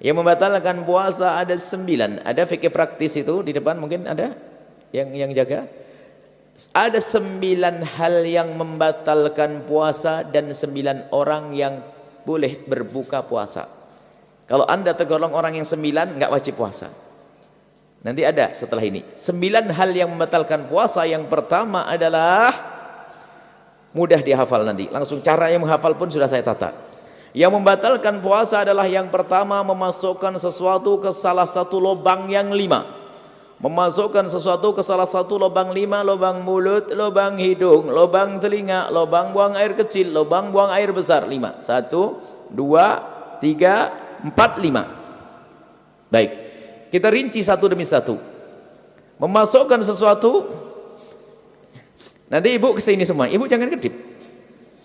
Yang membatalkan puasa ada 9. Ada fikih praktis itu di depan, mungkin ada yang jaga. Ada 9 hal yang membatalkan puasa dan 9 orang yang boleh berbuka puasa. Kalau Anda tergolong orang yang 9, enggak wajib puasa. Nanti ada setelah ini. 9 hal yang membatalkan puasa. Yang pertama adalah mudah dihafal nanti. Langsung cara yang menghafal pun sudah saya tata. Yang membatalkan puasa adalah yang pertama memasukkan sesuatu ke salah satu lubang yang 5. Memasukkan sesuatu ke salah satu lubang 5, lubang mulut, lubang hidung, lubang telinga, lubang buang air kecil, lubang buang air besar. 5. 1, 2, 3, 4, 5. Baik. Kita rinci satu demi satu. Memasukkan sesuatu. Nanti ibu kesini semua. Ibu jangan kedip.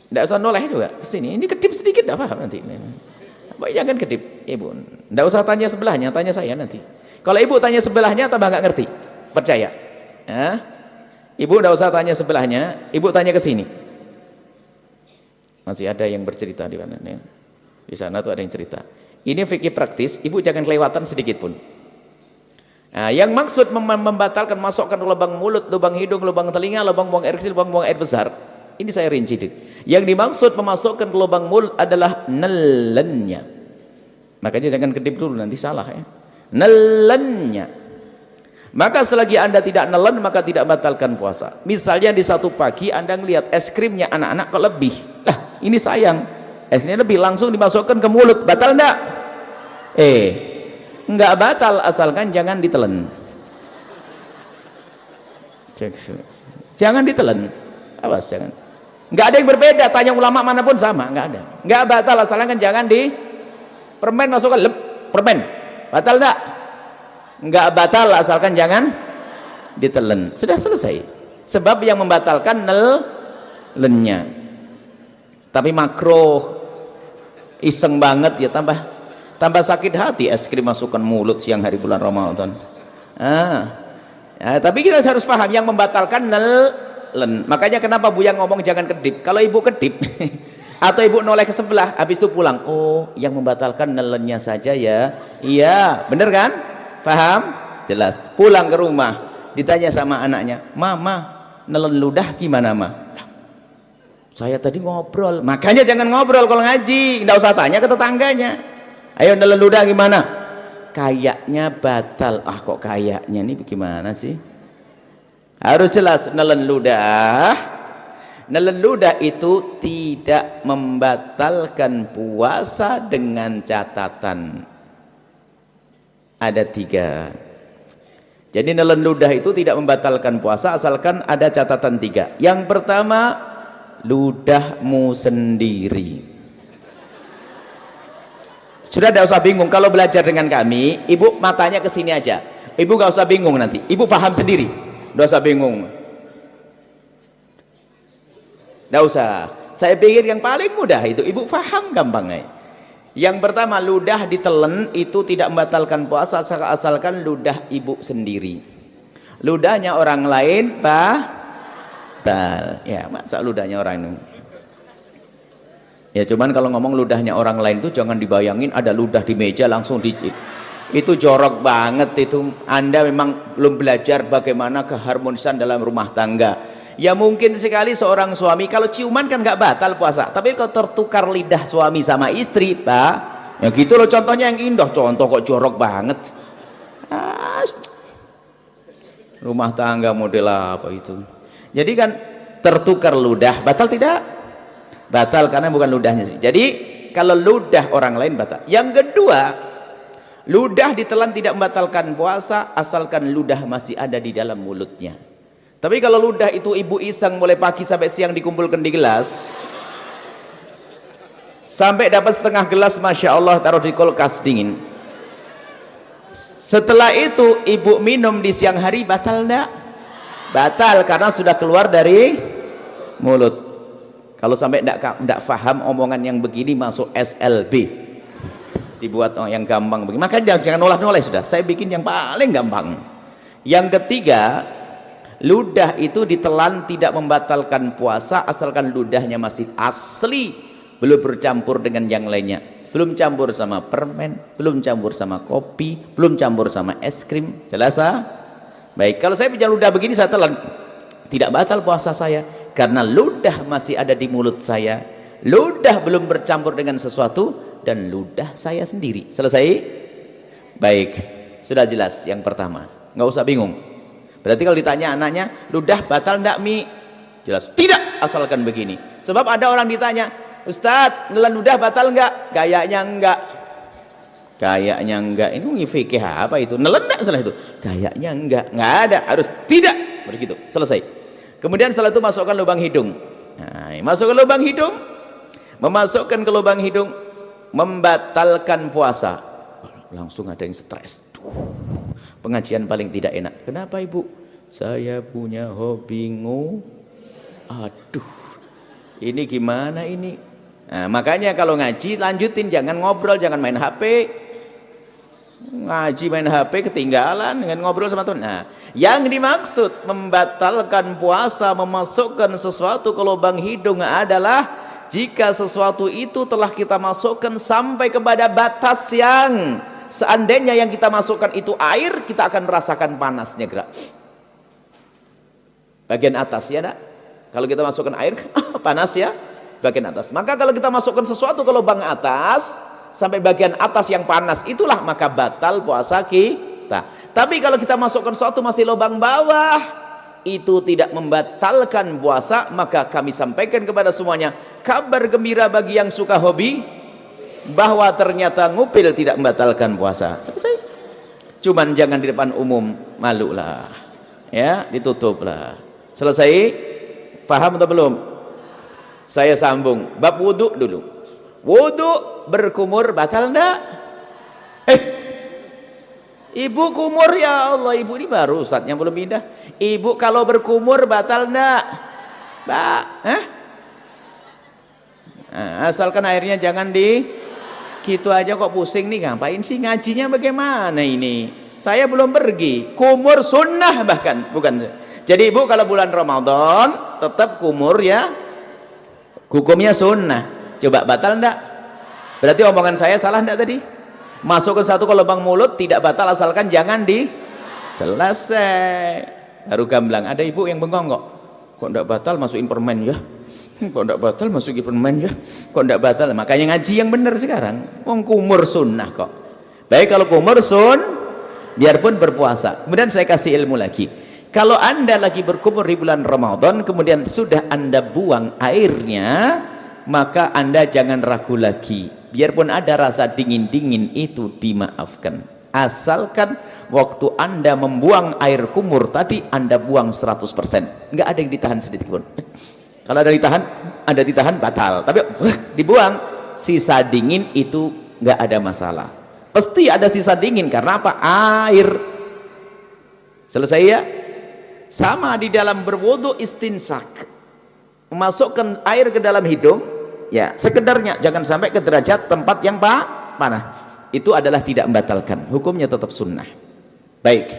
Tidak usah noleh juga ke sini. Ini kedip sedikit tidak paham nanti. Baik, jangan kedip, ibu. Tidak usah tanya sebelahnya, tanya saya nanti. Kalau ibu tanya sebelahnya tambah nggak ngerti. Percaya. Ya? Ibu tidak usah tanya sebelahnya, ibu tanya ke sini. Masih ada yang bercerita di mana nih? Di sana tuh ada yang cerita. Ini fikih praktis, ibu jangan kelewatan sedikit pun. Nah, yang maksud membatalkan masukkan lubang mulut, lubang hidung, lubang telinga, lubang buang air kecil, lubang buang air besar. Ini saya rinci. Yang dimaksud memasukkan ke lubang mulut adalah nelennya. Makanya jangan kedip dulu, nanti salah ya. Nelennya. Maka selagi Anda tidak nelen, maka tidak batalkan puasa. Misalnya di satu pagi Anda melihat es krimnya anak-anak kok lebih. Lah, ini sayang. Esnya lebih, langsung dimasukkan ke mulut. Batal enggak? Enggak batal asalkan jangan ditelan. Jangan ditelan. Awas jangan. Enggak ada yang berbeda, tanya ulama manapun sama, enggak ada. Enggak batal asalkan jangan di permen masukkan permen. Batal enggak? Enggak batal asalkan jangan ditelan. Sudah selesai. Sebab yang membatalkan nelennya. Tapi makruh. Iseng banget ya, tambah sakit hati es krim masukkan mulut siang hari bulan Ramadan. Tapi kita harus paham yang membatalkan makanya kenapa Buya ngomong jangan kedip. Kalau ibu kedip atau ibu noleh ke sebelah habis itu pulang, oh yang membatalkan nelennya saja ya. Iya bener kan, paham, jelas. Pulang ke rumah ditanya sama anaknya, mama nelen ludah gimana ma? Saya tadi ngobrol. Makanya jangan ngobrol kalau ngaji, nggak usah tanya ke tetangganya. Ayo nelen ludah gimana? Kayaknya batal. Kok kayaknya, ini bagaimana sih? Harus jelas. Nelen ludah itu tidak membatalkan puasa dengan catatan ada 3. Jadi nelen ludah itu tidak membatalkan puasa asalkan ada catatan 3. Yang pertama, ludahmu sendiri. Sudah tidak usah bingung kalau belajar dengan kami, ibu matanya ke sini aja. Ibu gak usah bingung nanti, ibu paham sendiri. Tidak usah bingung. Tidak usah. Saya pikir yang paling mudah itu ibu paham gampangnya. Yang pertama, ludah ditelan itu tidak membatalkan puasa asalkan ludah ibu sendiri. Ludahnya orang lain batal. Ya, masa ludahnya orang ini? Ya cuman kalau ngomong ludahnya orang lain itu jangan dibayangin ada ludah di meja langsung itu jorok banget itu. Anda memang belum belajar bagaimana keharmonisan dalam rumah tangga. Ya mungkin sekali seorang suami kalau ciuman kan nggak batal puasa, tapi kalau tertukar lidah suami sama istri, Pak, ya gitu loh contohnya yang indah. Contoh kok jorok banget. Rumah tangga model apa itu? Jadi kan tertukar ludah, batal tidak? Batal karena bukan ludahnya sendiri. Jadi kalau ludah orang lain batal. Yang kedua, ludah ditelan tidak membatalkan puasa asalkan ludah masih ada di dalam mulutnya. Tapi kalau ludah itu ibu iseng mulai pagi sampai siang dikumpulkan di gelas, sampai dapat setengah gelas, Masya Allah, taruh di kulkas dingin. Setelah itu ibu minum di siang hari, batal enggak? Batal, karena sudah keluar dari mulut. Kalau sampai enggak paham omongan yang begini, masuk SLB, dibuat yang gampang begini. Makanya jangan nolah-nolah, sudah saya bikin yang paling gampang. Yang ketiga, ludah itu ditelan tidak membatalkan puasa asalkan ludahnya masih asli, belum bercampur dengan yang lainnya, belum campur sama permen, belum campur sama kopi, belum campur sama es krim. Jelas? Baik, kalau saya punya ludah begini saya telan, tidak batal puasa saya, karena ludah masih ada di mulut saya, ludah belum bercampur dengan sesuatu, dan ludah saya sendiri. Selesai? Baik, sudah jelas yang pertama, nggak usah bingung. Berarti kalau ditanya anaknya, ludah batal enggak Mi? Jelas, tidak, asalkan begini. Sebab ada orang ditanya, Ustadz, nelan ludah batal enggak? Kayaknya enggak. Kayaknya enggak. Ini fikih apa itu? Nelan enggak salah itu? Kayaknya enggak. Enggak ada, harus tidak. Begitu, selesai. Kemudian setelah itu masukkan lubang hidung. Nah, masukkan lubang hidung. Memasukkan ke lubang hidung membatalkan puasa. Langsung ada yang stres. Pengajian paling tidak enak. Kenapa ibu? Saya punya hobi aduh, ini gimana ini? Nah, makanya kalau ngaji lanjutin, jangan ngobrol, jangan main HP. Ngaji main HP ketinggalan dengan ngobrol sama Tuhan. Nah, yang dimaksud membatalkan puasa, memasukkan sesuatu ke lubang hidung adalah jika sesuatu itu telah kita masukkan sampai kepada batas yang seandainya yang kita masukkan itu air, kita akan merasakan panasnya gerak. Bagian atas ya nak? Kalau kita masukkan air, panas ya bagian atas. Maka kalau kita masukkan sesuatu ke lubang atas, sampai bagian atas yang panas, itulah maka batal puasa kita. Tapi kalau kita masukkan sesuatu masih lubang bawah, itu tidak membatalkan puasa. Maka kami sampaikan kepada semuanya, kabar gembira bagi yang suka hobi, bahwa ternyata ngupil tidak membatalkan puasa. Selesai. Cuman jangan di depan umum, malu lah ya, ditutup lah. Selesai. Paham atau belum? Saya sambung bab wudhu dulu. Wudhu berkumur batal enggak? Ibu kumur, ya Allah, ibu ini baru ustadznya belum pindah. Ibu kalau berkumur batal enggak? Nah, asalkan airnya jangan gitu aja kok pusing nih, ngapain sih ngajinya bagaimana ini? Saya belum pergi. Kumur sunnah bahkan, bukan. Jadi ibu kalau bulan Ramadan tetap kumur ya, hukumnya sunnah. Coba batal enggak? Berarti omongan saya salah enggak tadi? Masukkan satu ke lubang mulut tidak batal asalkan jangan selesai. Baru gamblang. Ada ibu yang bengong kok enggak batal masukin permen ya? Kok enggak batal masukin permen ya? Kok enggak batal? Makanya ngaji yang benar sekarang. Wong kumur sunnah kok. Baik kalau kumur biarpun berpuasa. Kemudian saya kasih ilmu lagi. Kalau anda lagi berkumur di bulan Ramadan, kemudian sudah anda buang airnya, maka anda jangan ragu lagi. Biarpun ada rasa dingin-dingin itu dimaafkan. Asalkan waktu anda membuang air kumur tadi, anda buang 100%. Nggak ada yang ditahan sedikit pun. Kalau ada ditahan batal. Tapi dibuang, sisa dingin itu nggak ada masalah. Pasti ada sisa dingin karena apa? Air. Selesai ya? Sama di dalam berwudu istinsak, memasukkan air ke dalam hidung ya sekedarnya, jangan sampai ke derajat tempat yang panah. Itu adalah tidak membatalkan, hukumnya tetap sunnah. Baik,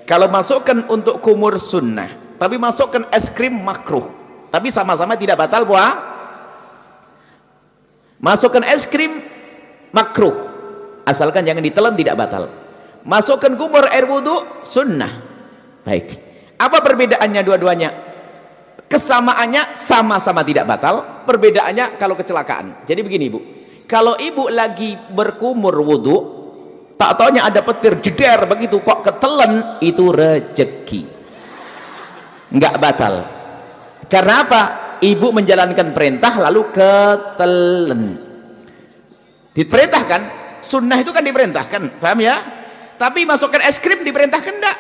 kalau masukkan untuk kumur sunnah, tapi masukkan es krim makruh, tapi sama-sama tidak batal buah. Masukkan es krim makruh, asalkan jangan ditelan, tidak batal. Masukkan kumur air wudu sunnah. Baik, apa perbedaannya dua-duanya? Kesamaannya sama-sama tidak batal, perbedaannya kalau kecelakaan. Jadi begini ibu, kalau ibu lagi berkumur wudu, tak taunya ada petir jeder begitu kok ketelen, itu rezeki, nggak batal. Karena apa? Ibu menjalankan perintah lalu ketelen. Diperintahkan, sunnah itu kan diperintahkan, paham ya? Tapi masukkan es krim diperintahkan enggak?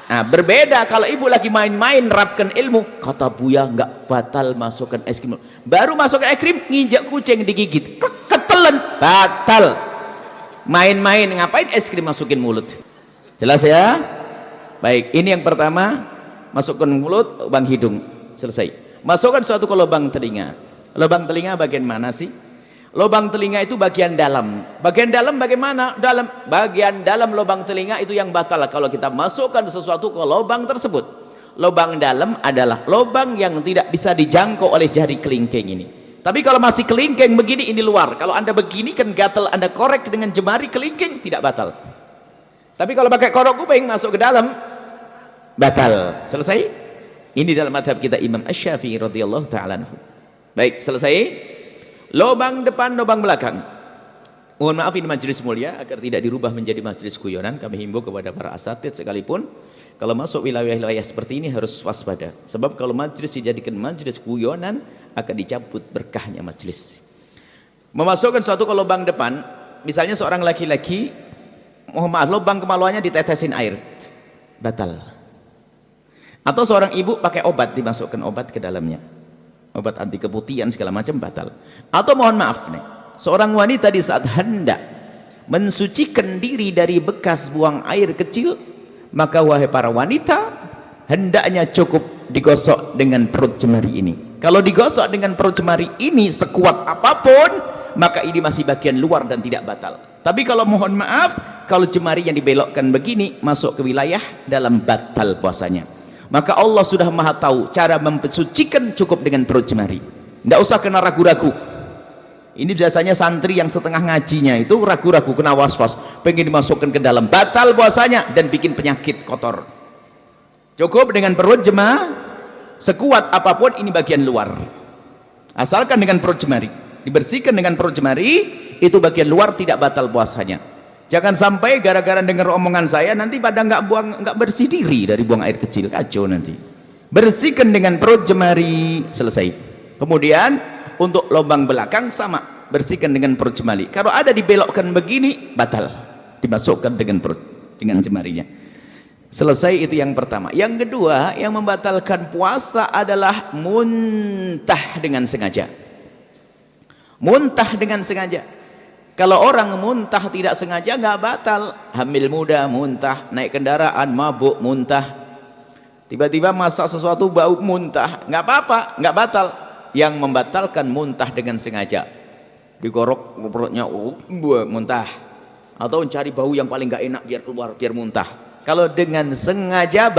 Nah, berbeda kalau ibu lagi main-main nerapkan ilmu, kata Buya nggak batal masukkan es krim. Baru masukkan es krim, nginjak kucing digigit, ketelen, batal. Main-main, ngapain es krim masukin mulut? Jelas ya? Baik, ini yang pertama, masukkan mulut, lubang hidung, selesai. Masukkan suatu ke lubang telinga. Lubang telinga bagian mana sih? Lubang telinga itu bagian dalam. Bagian dalam bagaimana? Bagian dalam lubang telinga itu yang batal kalau kita masukkan sesuatu ke lubang tersebut. Lubang dalam adalah lubang yang tidak bisa dijangkau oleh jari kelingking ini. Tapi kalau masih kelingking begini, ini luar. Kalau anda begini kan gatal, anda korek dengan jemari kelingking, tidak batal. Tapi kalau pakai korok kuping masuk ke dalam, batal. Selesai? Ini dalam madhab kita Imam Asy-Syafi'i radhiyallahu ta'ala anhu. Baik, selesai. Lubang depan, lubang belakang. Mohon maaf ini majelis mulia, agar tidak dirubah menjadi majelis guyonan, kami himbau kepada para asatidz sekalipun, kalau masuk wilayah-wilayah seperti ini harus waspada. Sebab kalau majelis dijadikan majelis guyonan, akan dicabut berkahnya majelis. Memasukkan suatu ke lubang depan, misalnya seorang laki-laki, mohon maaf, lubang kemaluannya ditetesin air, batal. Atau seorang ibu pakai obat, dimasukkan obat ke dalamnya, obat anti keputihan segala macam, batal. Atau mohon maaf nih, seorang wanita di saat hendak mensucikan diri dari bekas buang air kecil, maka wahai para wanita, hendaknya cukup digosok dengan perut jemari ini. Kalau digosok dengan perut jemari ini sekuat apapun, maka ini masih bagian luar dan tidak batal. Tapi kalau mohon maaf, kalau jemari yang dibelokkan begini masuk ke wilayah dalam, batal puasanya. Maka Allah sudah maha tahu cara mensucikan, cukup dengan perut jemari. Tidak usah kena ragu-ragu. Ini biasanya santri yang setengah ngajinya itu ragu-ragu, kena was-was, pengen dimasukkan ke dalam, batal puasanya dan bikin penyakit kotor. Cukup dengan perut jemari, sekuat apapun ini bagian luar. Asalkan dengan perut jemari, dibersihkan dengan perut jemari, itu bagian luar, tidak batal puasanya. Jangan sampai gara-gara dengar omongan saya nanti pada nggak bersih diri dari buang air kecil, kacau nanti. Bersihkan dengan perut jemari, selesai. Kemudian untuk lubang belakang sama, bersihkan dengan perut jemari. Kalau ada dibelokkan begini, batal, dimasukkan dengan perut, dengan jemarinya. Selesai, itu yang pertama. Yang kedua, yang membatalkan puasa adalah muntah dengan sengaja. Muntah dengan sengaja. Kalau orang muntah tidak sengaja nggak batal. Hamil muda muntah, naik kendaraan mabuk muntah, tiba-tiba masak sesuatu bau muntah, nggak apa-apa, nggak batal. Yang membatalkan muntah dengan sengaja, digorok perutnya, muntah, atau mencari bau yang paling nggak enak biar keluar, biar muntah. Kalau dengan sengaja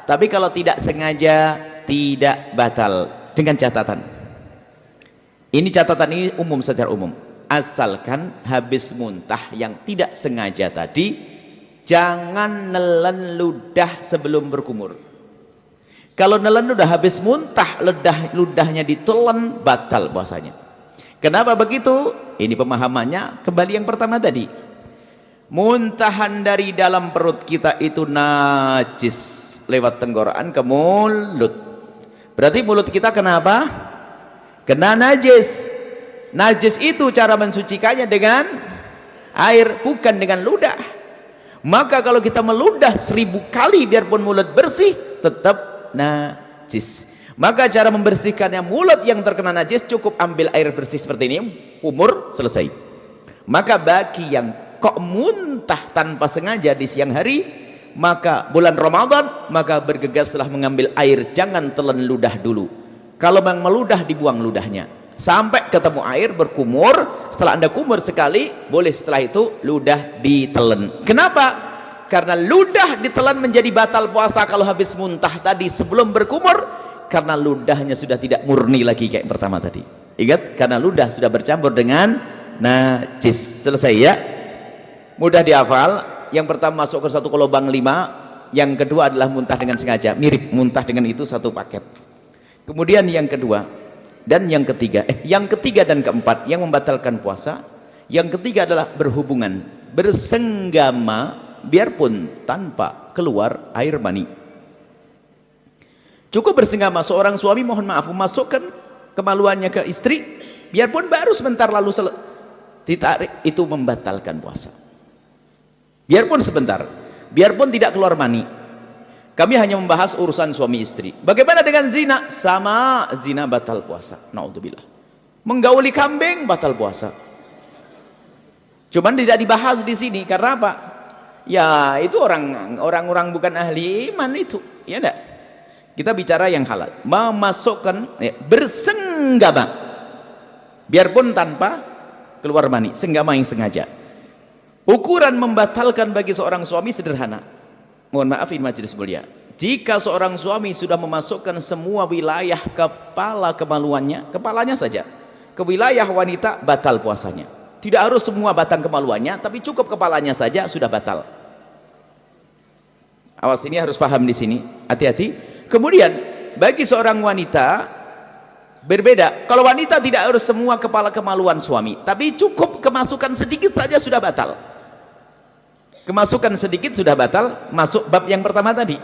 tapi kalau tidak sengaja tidak batal. Dengan catatan, ini catatan ini umum, secara umum, asalkan habis muntah yang tidak sengaja tadi, jangan nelen ludah sebelum berkumur. Kalau nelen ludah habis muntah, ludahnya ditelan, batal puasanya. Kenapa begitu? Ini pemahamannya kembali yang pertama tadi. Muntahan dari dalam perut kita itu najis, lewat tenggorokan ke mulut. Berarti mulut kita kenapa? Kena najis. Najis itu cara mensucikannya dengan air, bukan dengan ludah. Maka kalau kita meludah 1000 kali biarpun mulut bersih, tetap najis. Maka cara membersihkannya mulut yang terkena najis, cukup ambil air bersih seperti ini, umur, selesai. Maka bagi yang kok muntah tanpa sengaja di siang hari, maka bulan Ramadan, maka bergegaslah mengambil air, jangan telan ludah dulu. Kalau memang meludah, dibuang ludahnya sampai ketemu air, berkumur. Setelah anda kumur sekali, boleh setelah itu ludah ditelan. Kenapa? Karena ludah ditelan menjadi batal puasa kalau habis muntah tadi sebelum berkumur, karena ludahnya sudah tidak murni lagi kayak pertama tadi. Ingat, karena ludah sudah bercampur dengan najis. Selesai ya? Mudah dihafal. Yang pertama masuk ke satu ke lubang 5, yang kedua adalah muntah dengan sengaja, mirip muntah dengan itu satu paket. Kemudian yang kedua dan yang ketiga, yang ketiga dan keempat yang membatalkan puasa, yang ketiga adalah berhubungan, bersenggama biarpun tanpa keluar air mani. Cukup bersenggama, seorang suami mohon maaf memasukkan kemaluannya ke istri, biarpun baru sebentar lalu ditarik, itu membatalkan puasa. Biarpun sebentar, biarpun tidak keluar mani. Kami hanya membahas urusan suami istri. Bagaimana dengan zina? Sama, zina batal puasa. Naudzubillah. Menggauli kambing batal puasa. Cuman tidak dibahas di sini karena apa? Ya itu orang-orang bukan ahli iman itu, ya enggak? Kita bicara yang halal, memasukkan ya, bersenggama, biarpun tanpa keluar mani, senggama yang sengaja. Ukuran membatalkan bagi seorang suami sederhana. Mohon maaf ini majelis mulia. Jika seorang suami sudah memasukkan semua wilayah kepala kemaluannya, kepalanya saja, ke wilayah wanita, batal puasanya. Tidak harus semua batang kemaluannya, tapi cukup kepalanya saja sudah batal. Awas, ini harus paham di sini, hati-hati. Kemudian bagi seorang wanita berbeda. Kalau wanita tidak harus semua kepala kemaluan suami, tapi cukup kemasukan sedikit saja sudah batal. Kemasukan sedikit sudah batal. Masuk bab yang pertama tadi.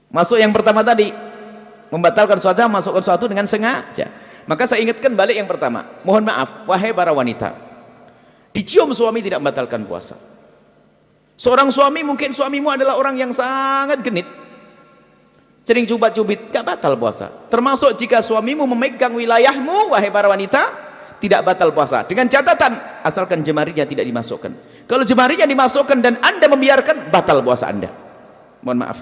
Masuk yang pertama tadi, membatalkan suatu, masukkan suatu dengan sengaja. Maka saya ingatkan balik yang pertama. Mohon maaf, wahai para wanita, dicium suami tidak membatalkan puasa. Seorang suami, mungkin suamimu adalah orang yang sangat genit, sering cubit-cubit, gak batal puasa. Termasuk jika suamimu memegang wilayahmu, wahai para wanita, tidak batal puasa. Dengan catatan, asalkan jemarinya tidak dimasukkan. Kalau jemarinya dimasukkan dan anda membiarkan, batal puasa anda. Mohon maaf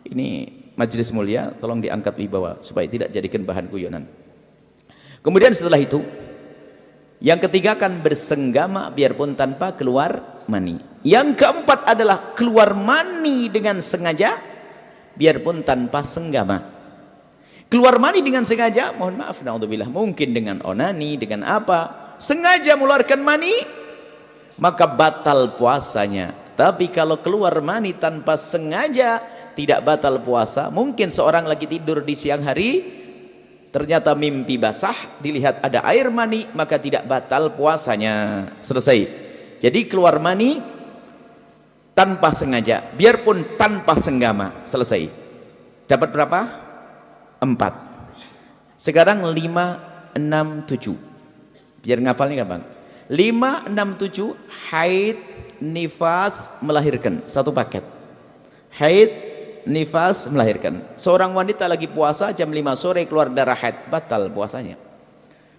ini majelis mulia, tolong diangkat wibawa supaya tidak jadikan bahan guyonan. Kemudian setelah itu, yang ketiga kan bersenggama biarpun tanpa keluar mani. Yang keempat adalah keluar mani dengan sengaja biarpun tanpa senggama. Keluar mani dengan sengaja, mohon maaf, naudzubillah, mungkin dengan onani, dengan apa, sengaja mengeluarkan mani, maka batal puasanya. Tapi kalau keluar mani tanpa sengaja, tidak batal puasa. Mungkin seorang lagi tidur di siang hari, ternyata mimpi basah, dilihat ada air mani, maka tidak batal puasanya. Selesai. Jadi keluar mani tanpa sengaja, biarpun tanpa senggama, selesai. Dapat berapa? 4. Sekarang 5, 6, 7. Biar ngapalnya gampang. 5, 6, 7, haid, nifas, melahirkan. Satu paket. Haid, nifas, melahirkan. Seorang wanita lagi puasa jam 5 sore keluar darah haid, batal puasanya.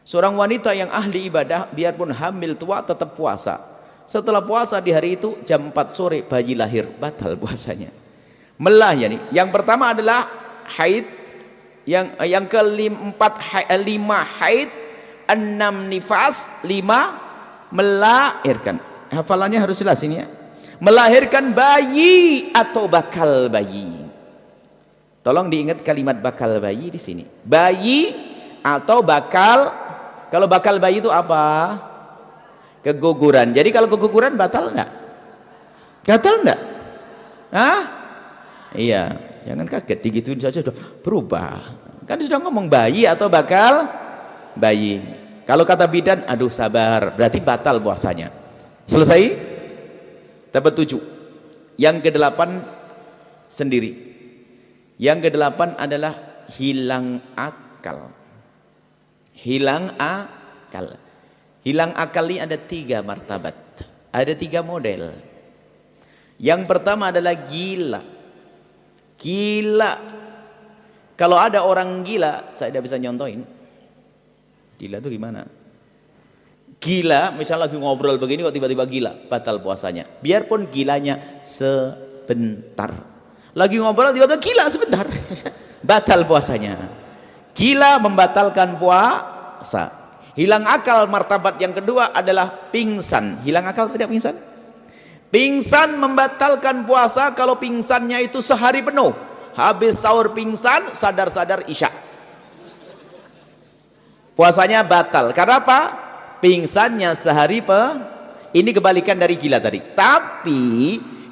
Seorang wanita yang ahli ibadah biarpun hamil tua tetap puasa. Setelah puasa di hari itu jam 4 sore bayi lahir, batal puasanya. Melah ya nih. Yang pertama adalah haid, yang keempat 5 haid, 6 nifas, 5 melahirkan. Hafalannya harus jelas ini ya. Melahirkan bayi atau bakal bayi. Tolong diingat kalimat bakal bayi di sini. Bayi atau bakal. Kalau bakal bayi itu apa? Keguguran. Jadi kalau keguguran batal enggak? Batal enggak? Hah? Iya, jangan kaget, digituin saja sudah berubah. Kan sudah ngomong bayi atau bakal bayi. Kalau kata bidan, aduh sabar, berarti batal puasanya. Selesai? Dapat 7. Yang ke-8 sendiri. Yang ke-8 adalah hilang akal. Hilang akal. Hilang akal ini ada 3 martabat. Ada 3 model. Yang pertama adalah gila. Gila. Kalau ada orang gila, saya tidak bisa nyontohin. Gila itu gimana? Gila, misalnya lagi ngobrol begini kok tiba-tiba gila, batal puasanya. Biarpun gilanya sebentar. Lagi ngobrol tiba-tiba gila sebentar, batal puasanya. Gila membatalkan puasa. Hilang akal martabat yang kedua adalah pingsan. Hilang akal tidak pingsan? Pingsan membatalkan puasa kalau pingsannya itu sehari penuh. Habis sahur pingsan, sadar-sadar isya. Puasanya batal. Karena apa? Pingsannya sehari ini kebalikan dari gila tadi. Tapi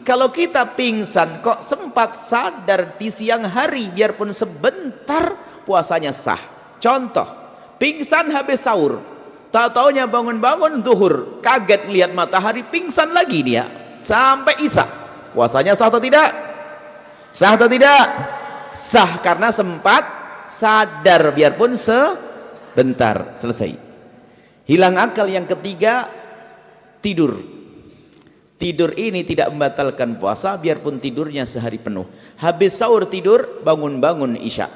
kalau kita pingsan kok sempat sadar di siang hari biarpun sebentar, puasanya sah. Contoh, pingsan habis sahur, tak taunya bangun-bangun zuhur, kaget lihat matahari, pingsan lagi dia sampai isya. Puasanya sah atau tidak? Sah atau tidak? Sah karena sempat sadar biarpun sebentar. Selesai. Hilang akal yang ketiga, tidur. Tidur ini tidak membatalkan puasa biarpun tidurnya sehari penuh. Habis sahur tidur, bangun-bangun isya.